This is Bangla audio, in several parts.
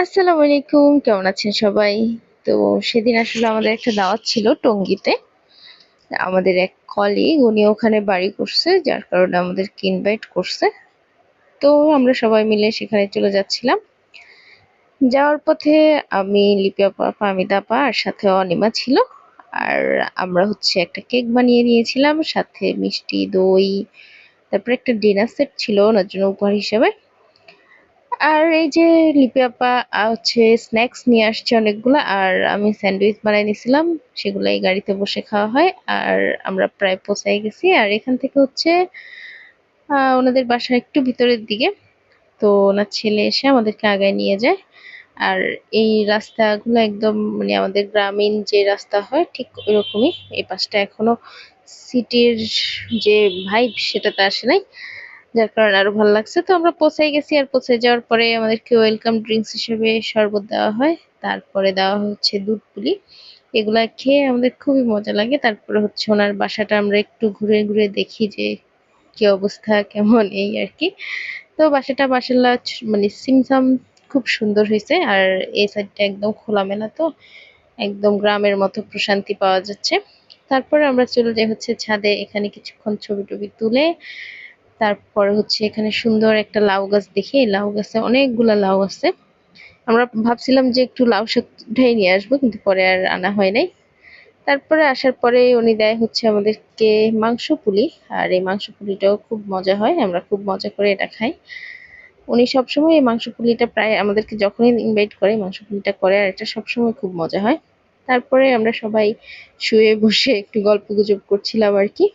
আসসালামু আলাইকুম, কেমন আছেন সবাই? তো সেদিন আসলে আমাদের একটা দাওয়াত ছিল টঙ্গীতে। আমাদের এক কলিগ উনি ওখানে বাড়ি করছে, যার কারণে আমাদেরকে ইনভাইট করছে। তো আমরা সবাই মিলে সেখানে চলে যাচ্ছিলাম। যাওয়ার পথে আমি, লিপি আপা, ফাহমিদা আপা আর সাথে অনিমা ছিল। আর আমরা একটা কেক বানিয়ে নিয়েছিলাম, সাথে মিষ্টি দই, তারপরে একটা ডিনার সেট ছিল ওনার জন্য উপহার হিসেবে। আর এই যে লিপি আপা স্ন্যাক্স নিয়ে আসছে অনেকগুলা, আর আমি স্যান্ডউইচ বানাই নিছিলাম, সেগুলো এই গাড়িতে বসে খাওয়া হয়। আর আমরা প্রায় পৌঁছাই গেছি। আর এখান থেকে ওনাদের বাসা একটু ভিতরের দিকে। তো ওনার ছেলে এসে আমাদেরকে আগায় নিয়ে যায়। আর এই রাস্তাগুলো একদম মানে আমাদের গ্রামীণ যে রাস্তা হয় ঠিক ওরকমই। এই পাশটা এখনো সিটির যে ভাইব সেটাতে আসে নাই, যার কারণে আরো ভালো লাগছে। তো আমরা পৌঁছাই গেছি, আর পৌঁছে যাওয়ার পরে আমাদেরকে ওয়েলকাম ড্রিঙ্কস হিসেবে শরবত দেওয়া হয়, তারপরে দেওয়া হচ্ছে দুধ পুলি। এগুলা খেয়ে আমাদের খুবই মজা লাগে। তারপরে ওনার বাসাটা আমরা একটু ঘুরে ঘুরে দেখি যে কি অবস্থা, কেমন, এই আর কি। তো বাসাটা মাশাআল্লাহ মানে সিমসাম, খুব সুন্দর হয়েছে। আর এই সাইডটা একদম খোলামেলা, তো একদম গ্রামের মতো প্রশান্তি পাওয়া যাচ্ছে। তারপরে আমরা চলে যাই ছাদে, এখানে কিছুক্ষণ ছবি টবি তুলে তারপরে এখানে সুন্দর একটা লাউ গাছ দেখি। এই লাউ গাছে অনেকগুলা লাউ আছে। আমরা ভাবছিলাম যে একটু লাউ শাক উঠাই নিয়ে আসবো, কিন্তু পরে আর আনা হয় নাই। তারপরে আসার পরে উনি দেয় আমাদেরকে মাংস পুলি। আর এই মাংস পুলিটাও খুব মজা হয়, আমরা খুব মজা করে এটা খাই। উনি সবসময় এই মাংস পুলিটা প্রায় আমাদেরকে যখনই ইনভাইট করে মাংস পুলিটা করে, আর এটা সবসময় খুব মজা হয়। তারপরে আমরা সবাই শুয়ে বসে একটু গল্প গুজব করছিলাম আর কি।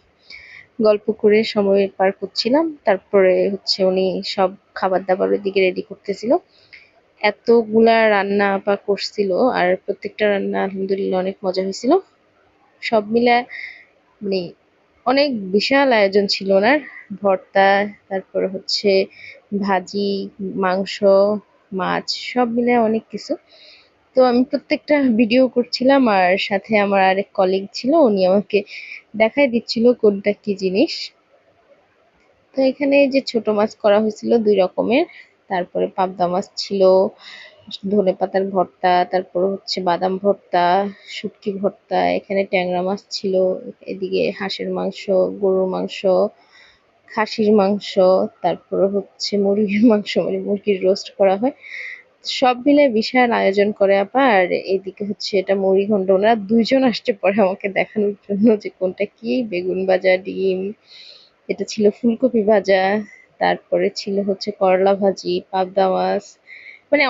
গল্প করে সময় পার করছিলাম। তারপরে উনি সব খাবার দাবার ওইদিকে রেডি করতেছিল। এতগুলা রান্না আপা করছিল, আর প্রত্যেকটা রান্না আলহামদুলিল্লাহ অনেক মজা হয়েছিল। সব মিলে মানে অনেক বিশাল আয়োজন ছিল ওনার। ভর্তা, তারপরে ভাজি, মাংস, মাছ, সব মিলে অনেক কিছু। তো আমি প্রত্যেকটা ভিডিও করছিলাম, আর সাথে আমার আরেক কলিগ ছিল, উনি আমাকে দেখাই দিচ্ছিল কোনটা কি জিনিস। তো এখানে এই যে ছোট মাছ করা হয়েছিল ২ রকমের। তারপরে পাবদা মাছ ছিল, ধনেপাতার ভর্তা, তারপর বাদাম ভর্তা, শুটকি ভর্তা, এখানে ট্যাংরা মাছ ছিল, এদিকে হাঁসের মাংস, গরুর মাংস, খাসির মাংস, তারপর মুরগির মাংস, মানে মুরগির রোস্ট করা হয়। সব মিলে বিশাল আয়োজন করে আপা। আর এইদিকে এটা মুড়িঘণ্ট। ওনারা ২ জন আসছে পরে আমাকে দেখানোর জন্য যে কোনটা কি। বেগুন ভাজা, ডিম, এটা ছিল ফুলকপি ভাজা, তারপরে ছিল করলা ভাজি, পাবদা মাছ, মানে